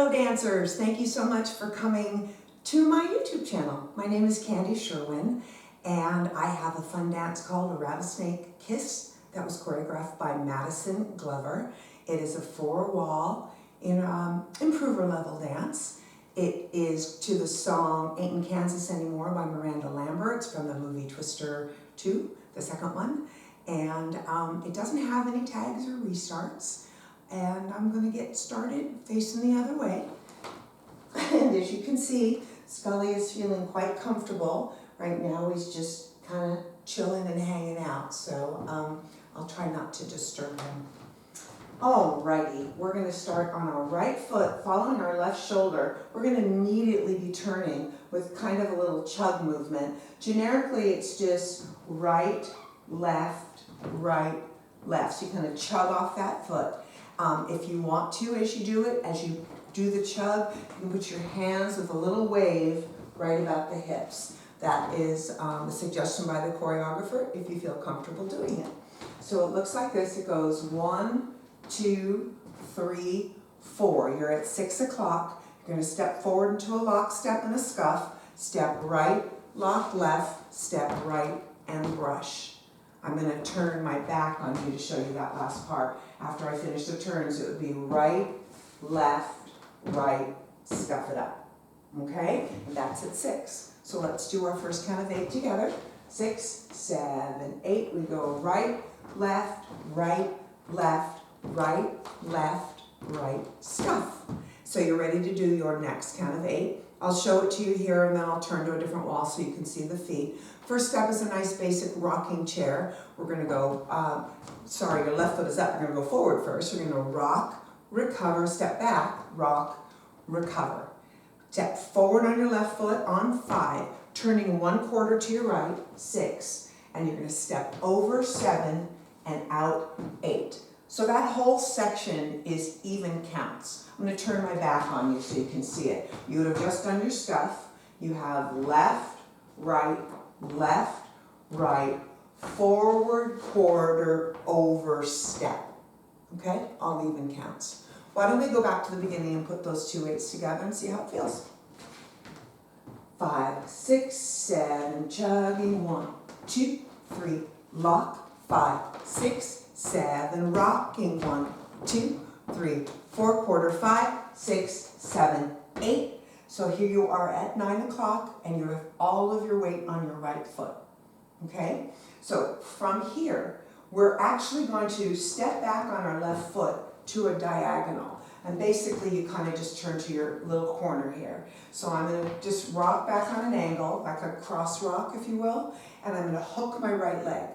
Hello dancers, thank you so much for coming to my YouTube channel. My name is Sherwin and I have a fun dance called a Rattlesnake Kiss that was choreographed by Madison Glover. It is a 4-wall improver level dance. It is to the song Ain't in Kansas Anymore by Miranda Lambert. It's from the movie Twister 2, the second one. And it doesn't have any tags or restarts. And I'm going to get started facing the other way. And as you can see, Scully is feeling quite comfortable. Right now he's just kind of chilling and hanging out. So I'll try not to disturb him. Alrighty, we're going to start on our right foot, following our left shoulder. We're going to immediately be turning with kind of a little chug movement. Generically, it's just right, left, right, left. So you kind of chug off that foot. If you want to, as you do the chug, you can put your hands with a little wave right about the hips. That is a suggestion by the choreographer if you feel comfortable doing it. So it looks like this. It goes 1, 2, 3, 4. You're at 6 o'clock. You're going to step forward into a lock step and a scuff. Step right, lock left, step right, and brush. I'm going to turn my back on you to show you that last part. After I finish the turns, it would be right, left, right, scuff it up. Okay? And that's at 6. So let's do our first count of 8 together. 6, 7, 8. We go right, left, right, left, right, left, right, scuff. So you're ready to do your next count of 8. I'll show it to you here and then I'll turn to a different wall so you can see the feet. First step is a nice basic rocking chair. We're going to go, your left foot is up. We're going to go forward first. We're going to rock, recover, step back, rock, recover. Step forward on your left foot on 5, turning 1/4 to your right, 6. And you're going to step over 7 and out 8. So that whole section is even counts. I'm going to turn my back on you so you can see it. You would have just done your scuff. You have left, right, forward, quarter, over, step. Okay? All even counts. Why don't we go back to the beginning and put those 2 8s together and see how it feels. 5, 6, 7, chugging, 1, 2, 3, lock, 5, 6, 7, rocking, 1, 2, 3, 4, quarter, 5, 6, 7, 8. So here you are at 9 o'clock and you have all of your weight on your right foot. Okay? So from here, we're actually going to step back on our left foot to a diagonal. And basically you kind of just turn to your little corner here. So I'm going to just rock back on an angle, like a cross rock, if you will, and I'm going to hook my right leg.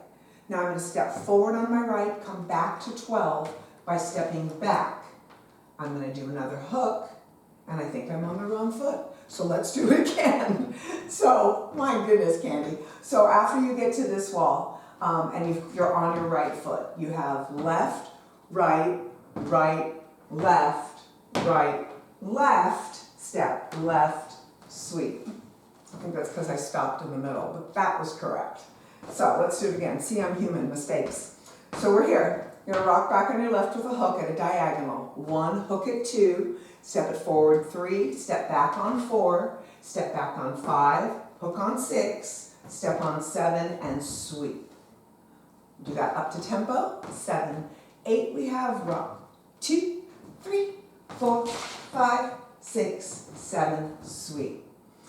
Now I'm going to step forward on my right, come back to 12 by stepping back. I'm going to do another hook, and I think I'm on the wrong foot. So let's do it again. So, my goodness, Candy. So after you get to this wall, and you're on your right foot, you have left, right, right, left, right, left, step, left, sweep. I think that's because I stopped in the middle, but that was correct. So let's do it again. See, I'm human, mistakes. So we're here. You're going to rock back on your left with a hook at a diagonal. 1, hook at 2, step it forward 3, step back on 4, step back on 5, hook on 6, step on 7, and sweep. Do that up to tempo. 7, 8, we have rock. 2, 3, 4, 5, 6, 7, sweep.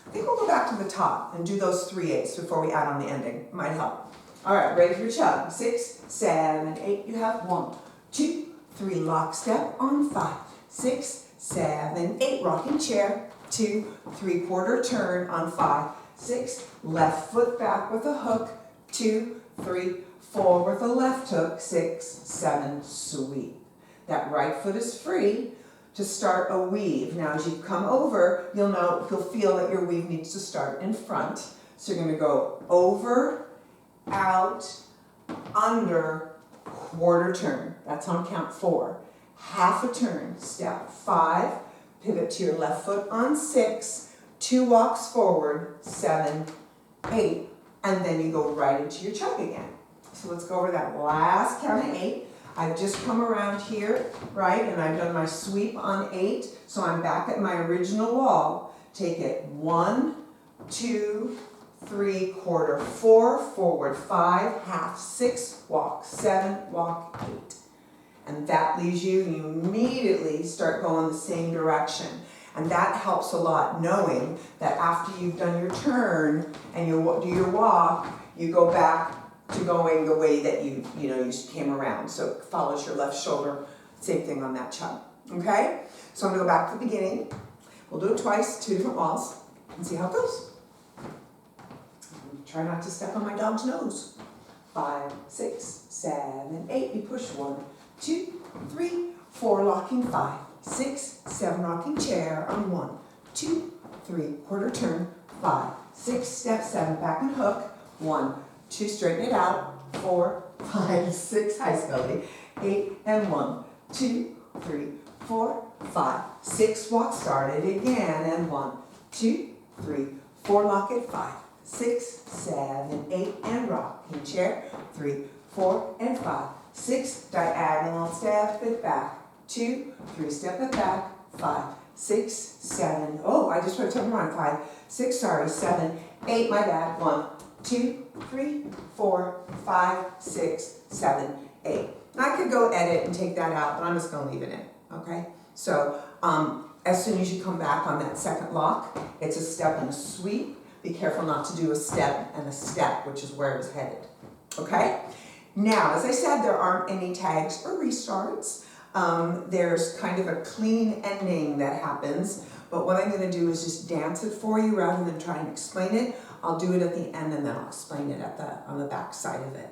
I think we'll go back to the top and do those 3 8s before we add on the ending. Might help. All right, ready for your chug. 6, 7, 8. You have 1, 2, 3. Lock step on 5, 6, 7, 8. Rocking chair. 2, 3 quarter turn on 5, 6. Left foot back with a hook. 2, 3, 4 with a left hook. 6, 7. Sweep. That right foot is free to start a weave. Now as you come over, you'll feel that your weave needs to start in front. So you're going to go over, out, under, quarter turn. That's on count 4. Half a turn, step 5, pivot to your left foot on 6, 2 walks forward, 7, 8, and then you go right into your chug again. So let's go over that last count of 8. I've just come around here, right, and I've done my sweep on 8, so I'm back at my original wall. Take it 1, 2, 3, quarter, 4, forward, 5, half, 6, walk, 7, walk, 8. And that leaves you immediately start going the same direction. And that helps a lot, knowing that after you've done your turn and you do your walk, you go back to going the way that you came around. So it follows your left shoulder. Same thing on that chug. Okay? So I'm gonna go back to the beginning. We'll do it twice, 2 different walls, and see how it goes. Try not to step on my dog's nose. 5, 6, 7, 8. You push 1, 2, 3, 4, locking 5, 6, 7, rocking chair on 1, 2, 3, quarter turn, 5, 6, step 7, back and hook, 1, 2, straighten it out, 4, 5, 6, high scully, 8, and 1, 2, 3, 4, 5, 6, walk started again, and 1, 2, 3, 4, lock it, 5, 6, 7, 8, and rocking chair, 3, 4, and 5, 6, diagonal, step it back, 2, 3, step it back, 5, 6, 7, oh, I just wrote something wrong, 5, 6, sorry, 7, 8, my bad, 1, 2, 3, 4, 5, 6, 7, 8. I could go edit and take that out, but I'm just gonna leave it in, okay? So, as soon as you come back on that second lock, it's a step and a sweep. Be careful not to do a step and a step, which is where it was headed, okay? Now, as I said, there aren't any tags or restarts. There's kind of a clean ending that happens, but what I'm gonna do is just dance it for you rather than try and explain it. I'll do it at the end and then I'll explain it on the back side of it,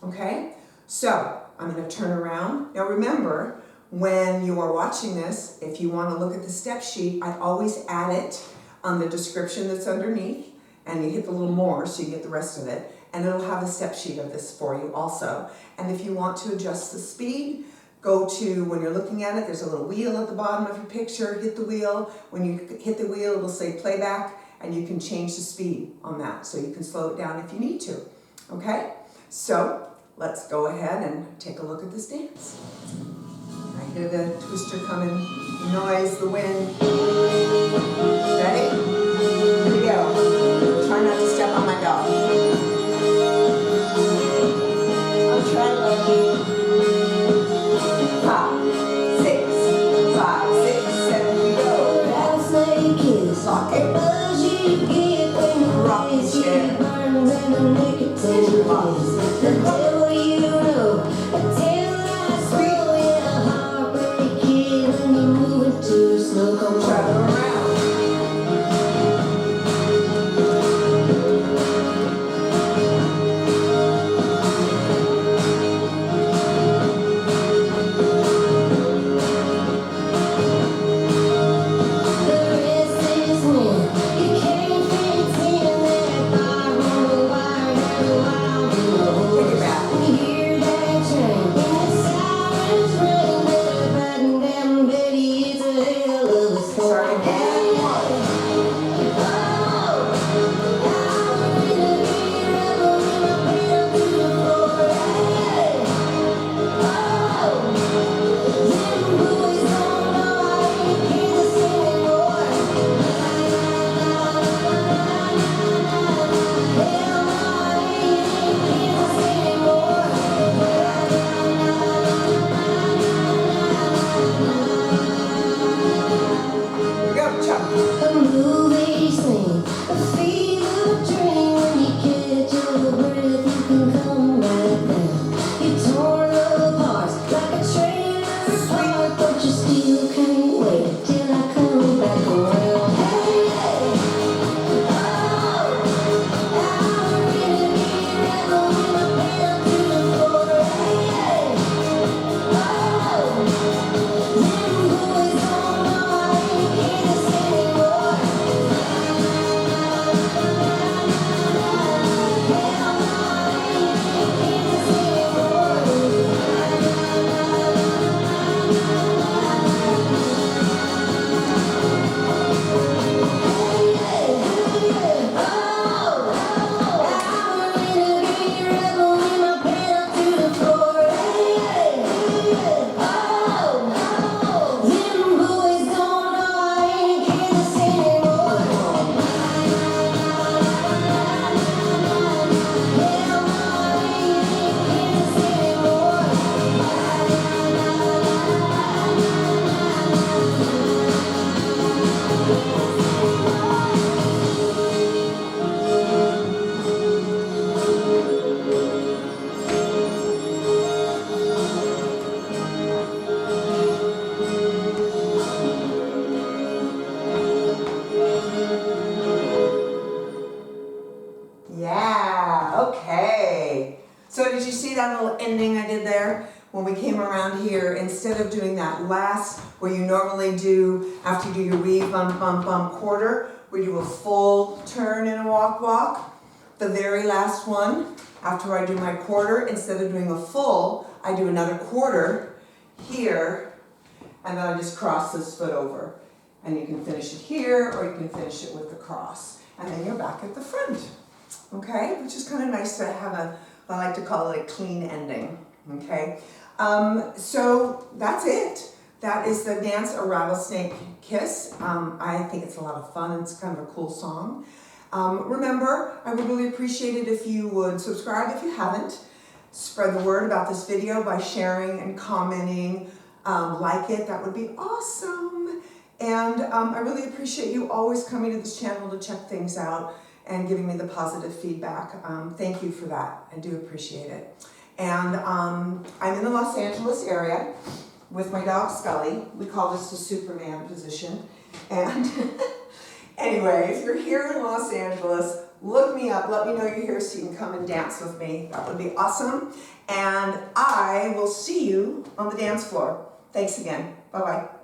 okay? So, I'm gonna turn around. Now remember, when you are watching this, if you wanna look at the step sheet, I always add it on the description that's underneath, and you hit the little more so you get the rest of it, and it'll have a step sheet of this for you also. And if you want to adjust the speed, go to, when you're looking at it, there's a little wheel at the bottom of your picture, hit the wheel. When you hit the wheel, it'll say playback, and you can change the speed on that, so you can slow it down if you need to, okay? So, let's go ahead and take a look at this dance. I hear the twister coming, the noise, the wind. Ready? Here we go. Try not to step on my dog. I'll try. 5, 6, 5, 6, 7, we go. Rattlesnake is lock it. Rocking chair. Chug. ending I did there. When we came around here, instead of doing that last, where you normally do, after you do your weave, bump, bump, bump, quarter, we do a full turn and a walk, walk. The very last one, after I do my quarter, instead of doing a full, I do another quarter here, and then I just cross this foot over. And you can finish it here, or you can finish it with the cross. And then you're back at the front, okay? Which is kind of nice to have a, I like to call it a clean ending, okay? So that's it. That is the dance, A Rattlesnake Kiss. I think it's a lot of fun. It's kind of a cool song. Remember, I would really appreciate it if you would subscribe if you haven't. Spread the word about this video by sharing and commenting. Like it, that would be awesome. And I really appreciate you always coming to this channel to check things out and giving me the positive feedback. Thank you for that. I do appreciate it. And I'm in the Los Angeles area with my dog Scully. We call this the Superman position. And anyway, if you're here in Los Angeles, look me up. Let me know you're here so you can come and dance with me. That would be awesome. And I will see you on the dance floor. Thanks again. Bye-bye.